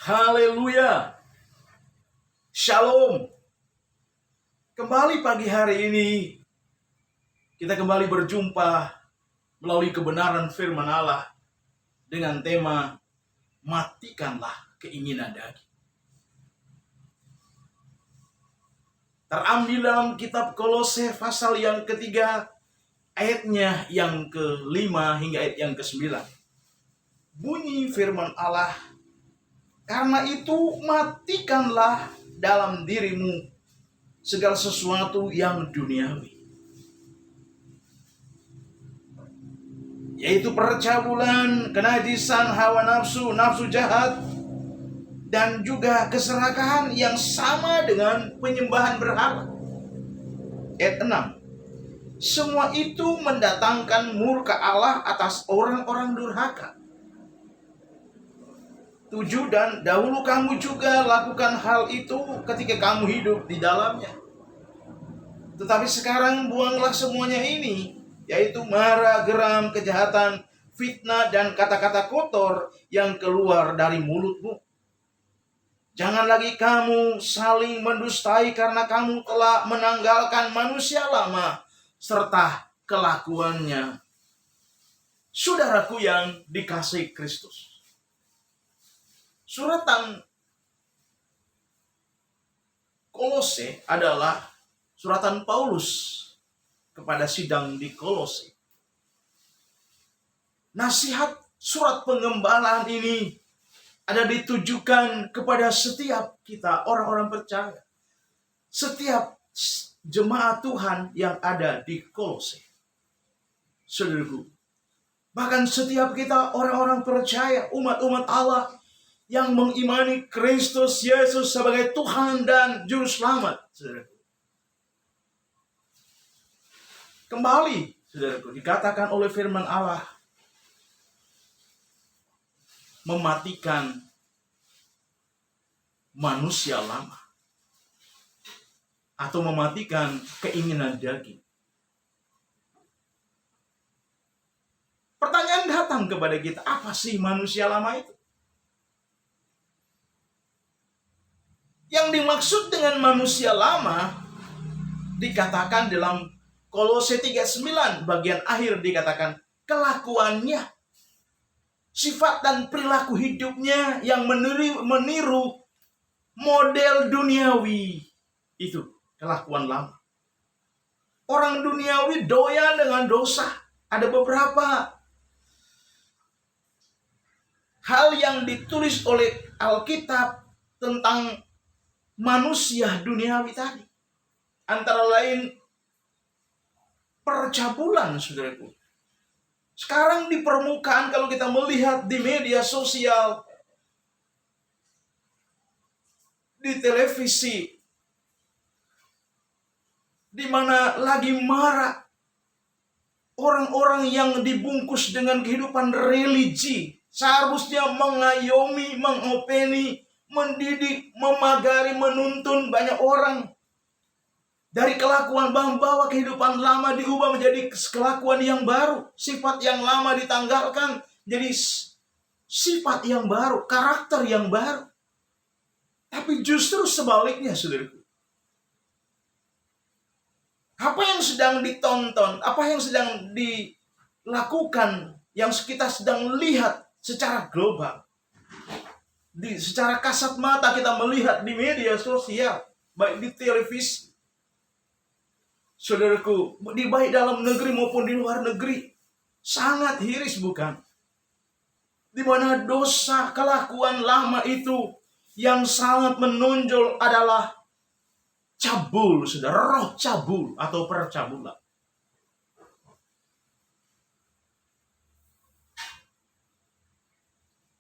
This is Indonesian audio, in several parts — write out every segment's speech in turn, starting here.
Haleluya. Shalom. Kembali pagi hari ini kita kembali berjumpa melalui kebenaran firman Allah dengan tema matikanlah keinginan daging. Terambil dalam kitab Kolose pasal yang ketiga, ayatnya yang ke-5 hingga ayat yang ke-9. Bunyi firman Allah, karena itu matikanlah dalam dirimu segala sesuatu yang duniawi, yaitu percabulan, kenajisan, hawa nafsu, nafsu jahat, dan juga keserakahan yang sama dengan penyembahan berhala. Ayat 6. Semua itu mendatangkan murka Allah atas orang-orang durhaka. 7. Dan dahulu kamu juga lakukan hal itu ketika kamu hidup di dalamnya. Tetapi sekarang buanglah semuanya ini, yaitu marah, geram, kejahatan, fitnah, dan kata-kata kotor yang keluar dari mulutmu. Jangan lagi kamu saling mendustai karena kamu telah menanggalkan manusia lama serta kelakuannya. Saudaraku yang dikasihi Kristus, suratan Kolose adalah suratan Paulus kepada sidang di Kolose. Nasihat surat pengembalaan ini ada ditujukan kepada setiap kita, orang-orang percaya, setiap jemaat Tuhan yang ada di Kolose. Saudaraku, bahkan setiap kita orang-orang percaya, umat-umat Allah yang mengimani Kristus Yesus sebagai Tuhan dan Juru Selamat. Saudaraku, kembali, saudaraku, dikatakan oleh firman Allah, mematikan manusia lama atau mematikan keinginan daging. Pertanyaan datang kepada kita, apa sih manusia lama itu? Yang dimaksud dengan manusia lama dikatakan dalam Kolose 3:9 bagian akhir dikatakan kelakuannya, sifat dan perilaku hidupnya yang meniru model duniawi. Itu kelakuan lama. Orang duniawi doyan dengan dosa. Ada beberapa hal yang ditulis oleh Alkitab tentang manusia duniawi tadi. Antara lain percabulan, saudaraku. Sekarang di permukaan kalau kita melihat di media sosial, di televisi, di mana lagi marak orang-orang yang dibungkus dengan kehidupan religi, seharusnya mengayomi, mengopeni, mendidik, memagari, menuntun banyak orang. Dari kelakuan membawa kehidupan lama diubah menjadi kelakuan yang baru. Sifat yang lama ditanggalkan jadi sifat yang baru, karakter yang baru. Tapi justru sebaliknya, saudaraku. Apa yang sedang ditonton, apa yang sedang dilakukan, yang kita sedang lihat secara global. Secara kasat mata kita melihat di media sosial, baik di televisi. Saudaraku, baik dalam negeri maupun di luar negeri, sangat hiris bukan? Di mana dosa kelakuan lama itu yang sangat menonjol adalah cabul, saudara, roh cabul atau percabulan.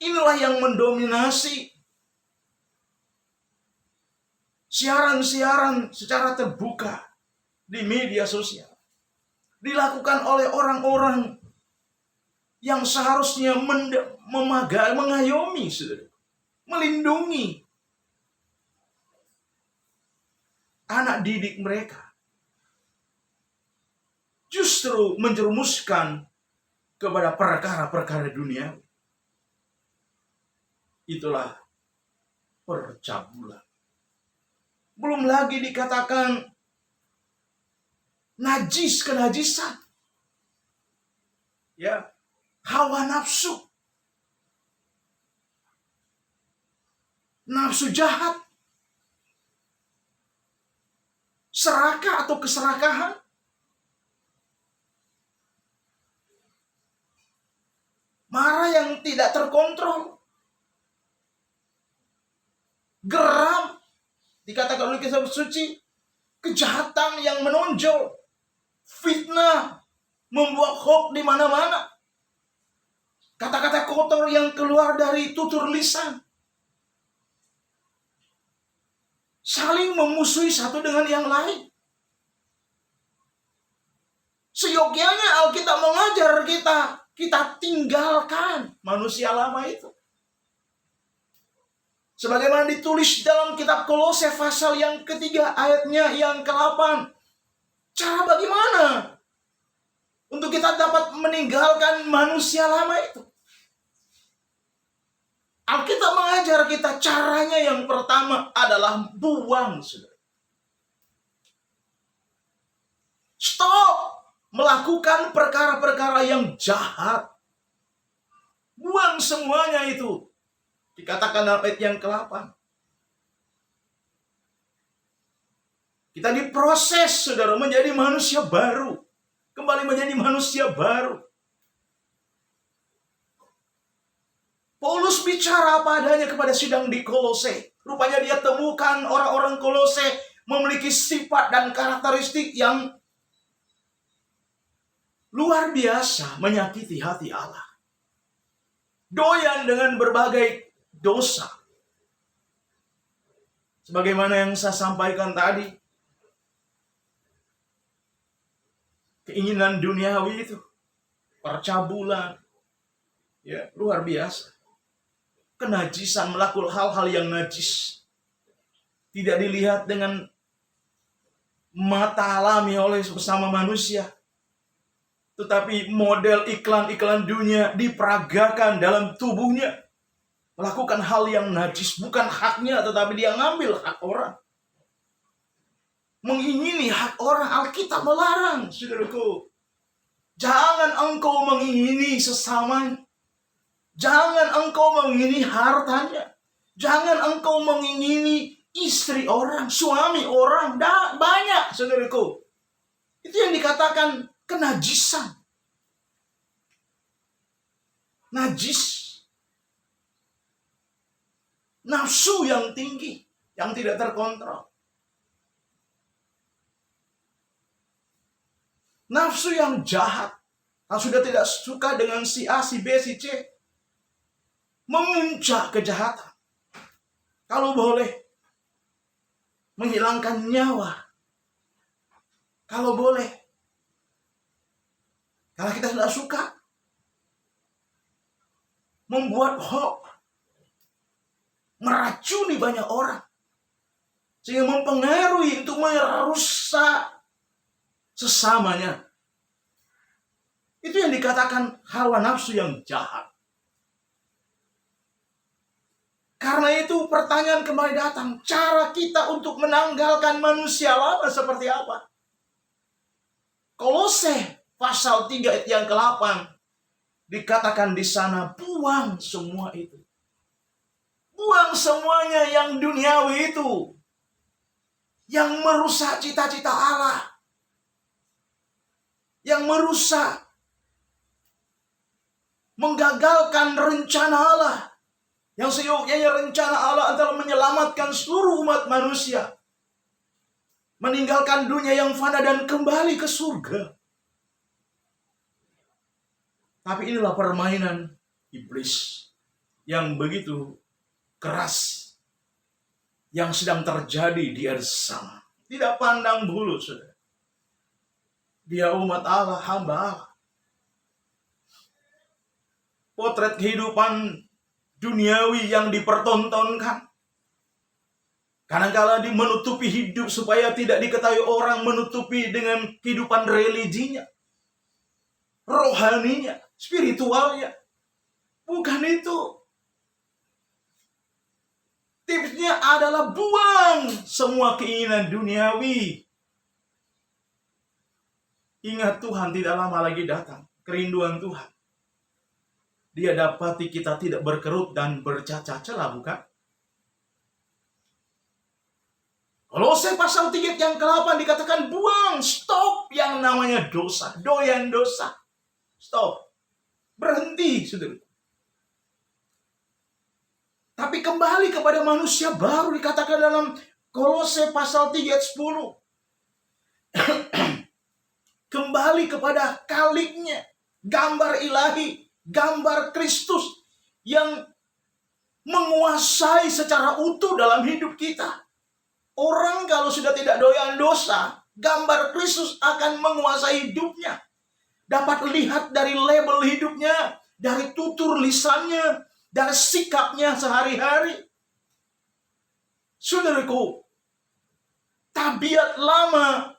Inilah yang mendominasi siaran-siaran secara terbuka di media sosial. Dilakukan oleh orang-orang yang seharusnya mengayomi, saudara, melindungi anak didik mereka. Justru menjerumuskan kepada perkara-perkara dunia. Itulah percabulan. Belum lagi dikatakan najis, kenajisan. Ya, hawa nafsu. Nafsu jahat. Serakah atau keserakahan. Marah yang tidak terkontrol. Geram. Dikatakan oleh kitab suci. Kejahatan yang menonjol. Fitnah. Membuat hoax di mana-mana. Kata-kata kotor yang keluar dari tutur lisan. Saling memusuhi satu dengan yang lain. Seyogyanya Alkitab mengajar kita tinggalkan manusia lama itu. Sebagaimana ditulis dalam kitab Kolose pasal yang ketiga ayatnya yang ke-8. Cara bagaimana untuk kita dapat meninggalkan manusia lama itu? Alkitab mengajar kita caranya yang pertama adalah buang, saudara. Stop melakukan perkara-perkara yang jahat. Buang semuanya itu. Dikatakan dalam ayat yang ke-8. Kita diproses, saudara, menjadi manusia baru. Kembali menjadi manusia baru. Paulus bicara apa adanya kepada sidang di Kolose. Rupanya dia temukan orang-orang Kolose memiliki sifat dan karakteristik yang luar biasa, menyakiti hati Allah. Doyan dengan berbagai dosa. Sebagaimana yang saya sampaikan tadi. Keinginan duniawi itu. Percabulan. Ya, luar biasa. Kenajisan, melakukan hal-hal yang najis. Tidak dilihat dengan mata alami oleh sesama manusia. Tetapi model iklan-iklan dunia diperagakan dalam tubuhnya. Melakukan hal yang najis. Bukan haknya, tetapi dia ngambil hak orang. Mengingini hak orang. Alkitab melarang, saudaraku. Jangan engkau mengingini sesamanya. Jangan engkau mengingini hartanya. Jangan engkau mengingini istri orang, suami orang. Banyak, saudaraku. Itu yang dikatakan kenajisan. Najis. Nafsu yang tinggi, yang tidak terkontrol. Nafsu yang jahat. Kalau sudah tidak suka dengan si A, si B, si C. Memuncak kejahatan. Kalau boleh. Menghilangkan nyawa. Kalau boleh. Kalau kita tidak suka. Membuat hoax. Meracuni banyak orang. Sehingga mempengaruhi untuk merusak sesamanya. Itu yang dikatakan hawa nafsu yang jahat. Karena itu pertanyaan kembali datang. Cara kita untuk menanggalkan manusia lama seperti apa? Kolose pasal 3 ayat yang ke-8. Dikatakan di sana, buang semua itu. Buang semuanya yang duniawi itu. Yang merusak cita-cita Allah. Yang merusak. Menggagalkan rencana Allah. Yang seyogyanya rencana Allah adalah menyelamatkan seluruh umat manusia. Meninggalkan dunia yang fana dan kembali ke surga. Tapi inilah permainan iblis. Yang begitu keras. Yang sedang terjadi di earth sana. Tidak pandang bulu, saudara. Dia umat Allah, hamba Allah. Potret kehidupan duniawi yang dipertontonkan. Kadang-kala menutupi hidup supaya tidak diketahui orang, menutupi dengan kehidupan religinya, rohaninya, spiritualnya. Bukan itu. Tipsnya adalah buang semua keinginan duniawi. Ingat, Tuhan tidak lama lagi datang. Kerinduan Tuhan, Dia dapati kita tidak berkerut dan bercacat celah, bukan? Kolose pasal 3 yang ke-8 dikatakan buang, stop yang namanya dosa, doyan dosa. Stop. Berhenti, saudara. Tapi kembali kepada manusia baru dikatakan dalam Kolose pasal 3 ayat 10. Kembali kepada kaliknya, gambar ilahi, gambar Kristus yang menguasai secara utuh dalam hidup kita. Orang kalau sudah tidak doyan dosa, gambar Kristus akan menguasai hidupnya. Dapat lihat dari label hidupnya, dari tutur lisannya, dari sikapnya sehari-hari. Saudaraku, tabiat lama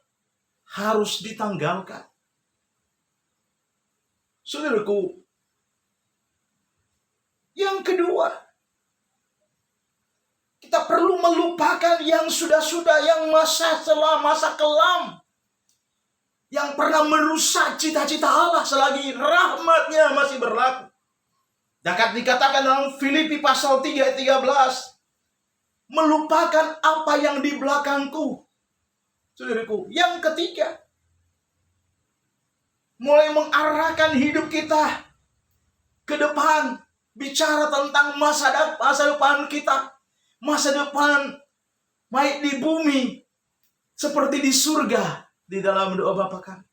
harus ditanggalkan. Saudaraku, yang kedua, kita perlu melupakan yang sudah-sudah, yang masa kelam, yang pernah merusak cita-cita Allah selagi rahmatnya masih berlaku. Dapat dikatakan dalam Filipi pasal 3 ayat 13, melupakan apa yang di belakangku. Saudaraku, yang ketiga, mulai mengarahkan hidup kita ke depan, bicara tentang masa depan kita, masa depan baik di bumi seperti di surga di dalam doa Bapa kami.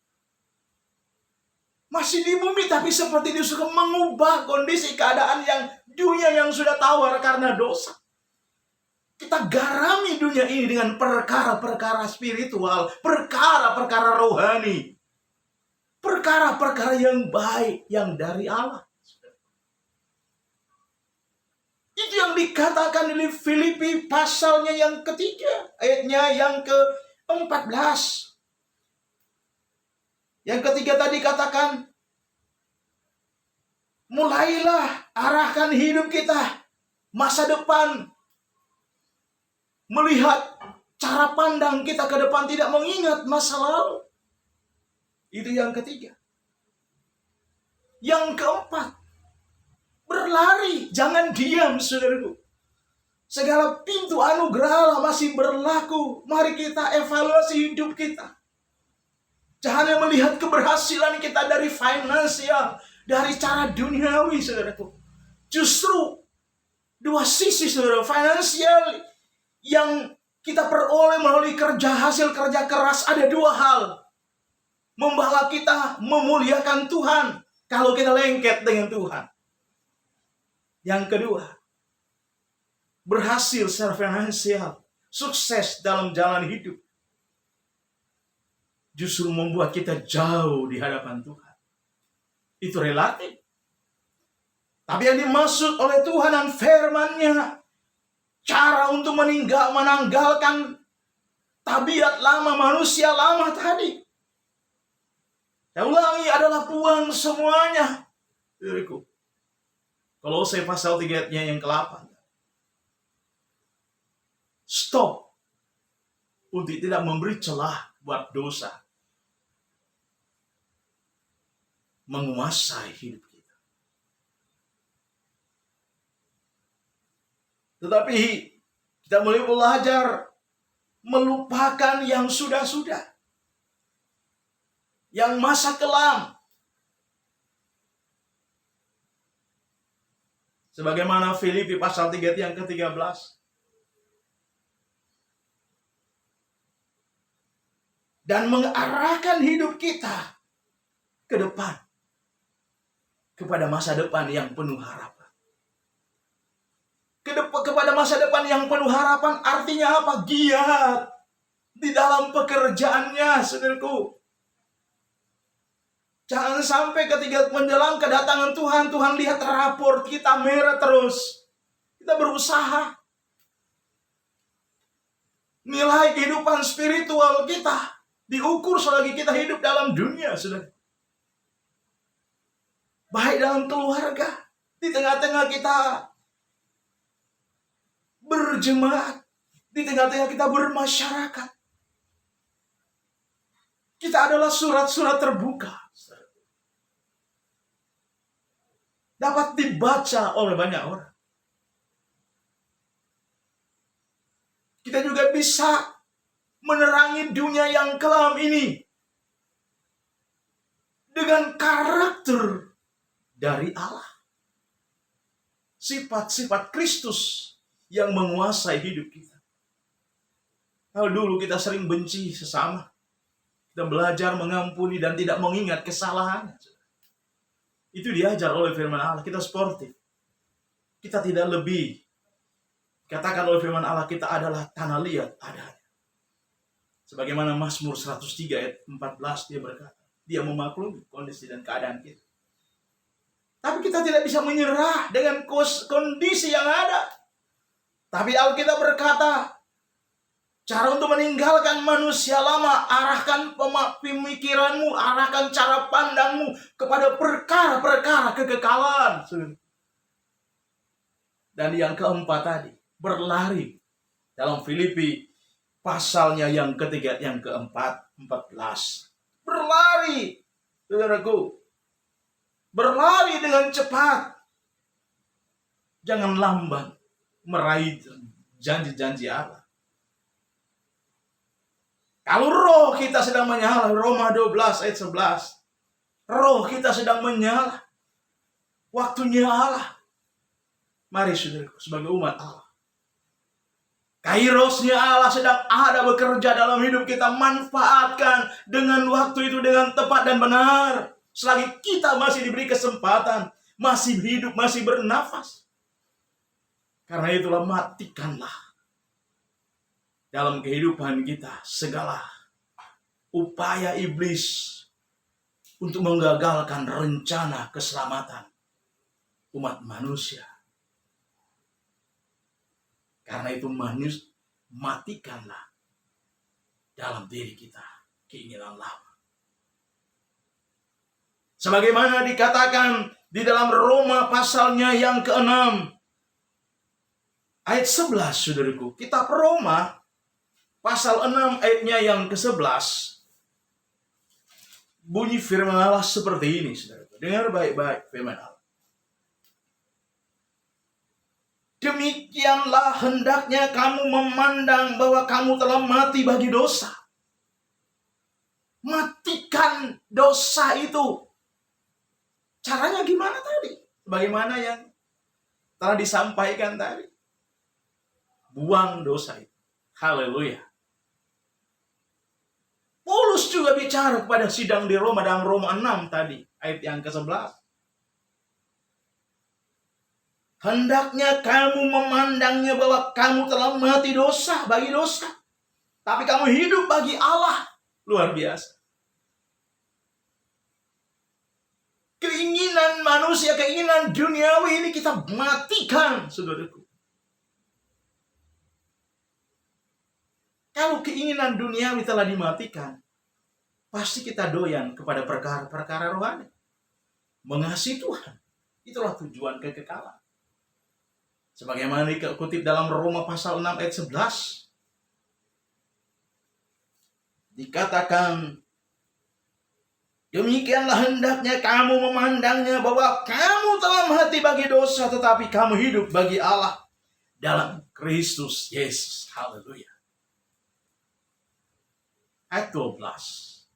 Masih di bumi tapi seperti di surga, mengubah kondisi keadaan yang dunia yang sudah tawar karena dosa. Kita garami dunia ini dengan perkara-perkara spiritual, perkara-perkara rohani, perkara-perkara yang baik, yang dari Allah. Itu yang dikatakan di Filipi pasalnya yang ketiga, ayatnya yang ke-14. Yang ketiga tadi katakan, mulailah arahkan hidup kita, masa depan, melihat cara pandang kita ke depan, tidak mengingat masa lalu. Itu yang ketiga. Yang keempat, berlari, jangan diam, saudaraku. Segala pintu anugerah Allah masih berlaku. Mari kita evaluasi hidup kita. Jangan melihat keberhasilan kita dari finansial, dari cara duniawi, saudaraku. Justru dua sisi, saudara. Finansial yang kita peroleh melalui hasil kerja keras, ada dua hal. Membawa kita memuliakan Tuhan kalau kita lengket dengan Tuhan. Yang kedua, berhasil secara finansial, sukses dalam jalan hidup, justru membuat kita jauh di hadapan Tuhan. Itu relatif. Tapi yang dimaksud oleh Tuhan dan firman-Nya, cara untuk menanggalkan tabiat lama, manusia lama tadi. Saya ulangi, adalah buang semuanya. Diriku. Kolose pasal 3 ayatnya yang ke-8. Stop untuk tidak memberi celah buat dosa menguasai hidup kita. Tetapi kita mulai belajar melupakan yang sudah-sudah, yang masa kelam. Sebagaimana Filipi pasal 3 yang ke-13. Dan mengarahkan hidup kita ke depan, kepada masa depan yang penuh harapan. Kepada masa depan yang penuh harapan artinya apa? Giat di dalam pekerjaannya, saudaraku. Jangan sampai ketika menjelang kedatangan Tuhan, Tuhan lihat raport kita merah terus. Kita berusaha. Nilai kehidupan spiritual kita diukur selagi kita hidup dalam dunia, saudara. Baik dalam keluarga, di tengah-tengah kita berjemaat, Di tengah-tengah kita bermasyarakat. Kita adalah surat-surat terbuka. Dapat dibaca oleh banyak orang. Kita juga bisa menerangi dunia yang kelam ini dengan karakter dari Allah. Sifat-sifat Kristus yang menguasai hidup kita. Kalau dulu kita sering benci sesama, kita belajar mengampuni dan tidak mengingat kesalahannya. Itu diajar oleh firman Allah. Kita sportif. Kita tidak lebih. Katakan oleh firman Allah, kita adalah tanah liat adanya. Sebagaimana Mazmur 103 ayat 14 dia berkata, dia memaklumi kondisi dan keadaan kita. Tapi kita tidak bisa menyerah dengan kondisi yang ada. Tapi Alkitab berkata, cara untuk meninggalkan manusia lama, arahkan pemikiranmu, arahkan cara pandangmu kepada perkara-perkara kekekalan. Dan yang keempat tadi, berlari. Dalam Filipi pasalnya yang ketiga, yang keempat, 14. Berlari, saudaraku. Berlari dengan cepat. Jangan lamban meraih janji-janji Allah. Kalau roh kita sedang menyala, Roma 12 ayat 11. Roh kita sedang menyala. Waktunya Allah. Mari saudaraku, sebagai umat Allah. Kairosnya Allah sedang ada bekerja dalam hidup kita. Manfaatkan dengan waktu itu dengan tepat dan benar. Selagi kita masih diberi kesempatan, masih hidup, masih bernafas. Karena itulah matikanlah dalam kehidupan kita segala upaya iblis untuk menggagalkan rencana keselamatan umat manusia. Karena itu matikanlah dalam diri kita keinginan lama. Sebagaimana dikatakan di dalam Roma pasalnya yang ke-6 ayat 11, saudaraku. Kitab Roma pasal 6 ayatnya yang ke-11. Bunyi firman Allah seperti ini, saudaraku. Dengar baik-baik firman Allah. Demikianlah hendaknya kamu memandang bahwa kamu telah mati bagi dosa. Matikan dosa itu. Caranya gimana tadi? Bagaimana yang telah disampaikan tadi? Buang dosa itu. Haleluya. Paulus juga bicara kepada sidang di Roma dalam Roma 6 tadi. Ayat yang ke-11. Hendaknya kamu memandangnya bahwa kamu telah mati dosa bagi dosa. Tapi kamu hidup bagi Allah. Luar biasa. Keinginan manusia, keinginan duniawi ini kita matikan, saudaraku. Kalau keinginan duniawi telah dimatikan, pasti kita doyan kepada perkara-perkara rohani. Mengasihi Tuhan. Itulah tujuan kekekalan. Sebagaimana dikutip dalam Roma pasal 6 ayat 11. Dikatakan, demikianlah hendaknya kamu memandangnya bahwa kamu telah mati bagi dosa, tetapi kamu hidup bagi Allah dalam Kristus Yesus. Haleluya. Ayat 12.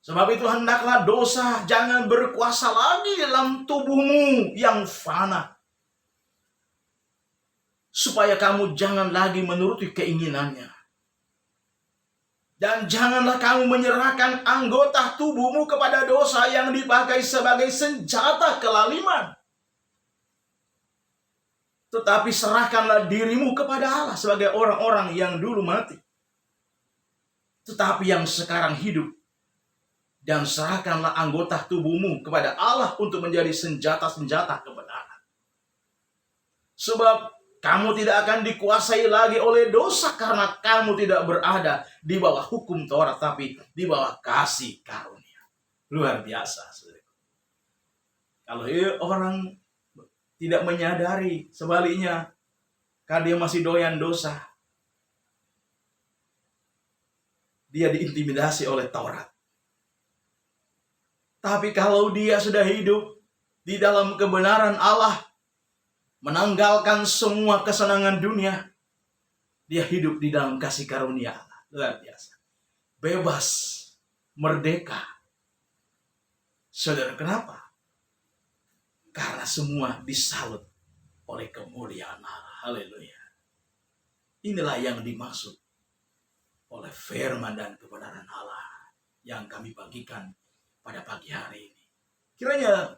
Sebab itu hendaklah dosa jangan berkuasa lagi dalam tubuhmu yang fana. Supaya kamu jangan lagi menuruti keinginannya. Dan janganlah kamu menyerahkan anggota tubuhmu kepada dosa yang dipakai sebagai senjata kelaliman. Tetapi serahkanlah dirimu kepada Allah sebagai orang-orang yang dulu mati. Tetapi yang sekarang hidup. Dan serahkanlah anggota tubuhmu kepada Allah untuk menjadi senjata-senjata kebenaran. Sebab kamu tidak akan dikuasai lagi oleh dosa karena kamu tidak berada di bawah hukum Taurat, tapi di bawah kasih karunia. Luar biasa. Kalau orang tidak menyadari, sebaliknya, karena dia masih doyan dosa, dia diintimidasi oleh Taurat. Tapi kalau dia sudah hidup di dalam kebenaran Allah, menanggalkan semua kesenangan dunia, dia hidup di dalam kasih karunia Allah. Luar biasa. Bebas, merdeka. Saudara, kenapa? Karena semua disalut oleh kemuliaan Allah. Haleluya. Inilah yang dimaksud oleh firman dan kebenaran Allah yang kami bagikan pada pagi hari ini. Kiranya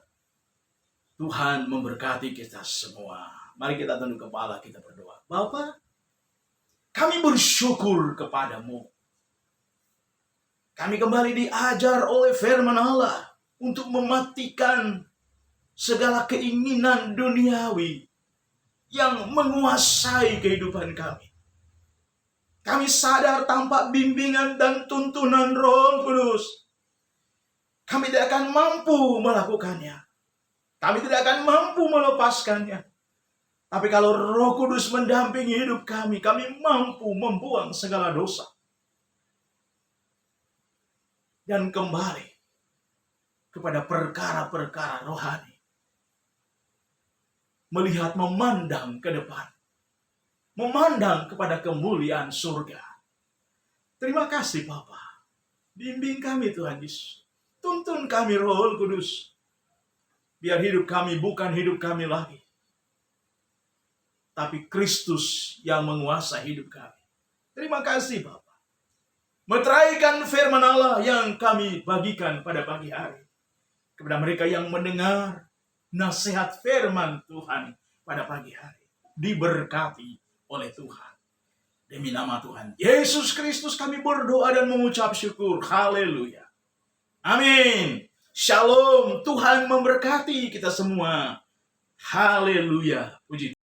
Tuhan memberkati kita semua. Mari kita tunduk kepala, kita berdoa. Bapa, kami bersyukur kepadamu. Kami kembali diajar oleh firman Allah untuk mematikan segala keinginan duniawi yang menguasai kehidupan kami. Kami sadar tanpa bimbingan dan tuntunan Roh Kudus, kami tidak akan mampu melakukannya. Kami tidak akan mampu melepaskannya. Tapi kalau Roh Kudus mendampingi hidup kami, kami mampu membuang segala dosa. Dan kembali kepada perkara-perkara rohani. Melihat, memandang ke depan. Memandang kepada kemuliaan surga. Terima kasih Bapa. Bimbing kami Tuhan Yesus. Tuntun kami Roh Kudus. Biar hidup kami bukan hidup kami lagi, tapi Kristus yang menguasai hidup kami. Terima kasih Bapa. Meteraikan firman Allah yang kami bagikan pada pagi hari. Kepada mereka yang mendengar nasihat firman Tuhan pada pagi hari. Diberkati oleh Tuhan. Demi nama Tuhan Yesus Kristus kami berdoa dan mengucap syukur. Haleluya. Amin. Shalom. Tuhan memberkati kita semua. Haleluya. Puji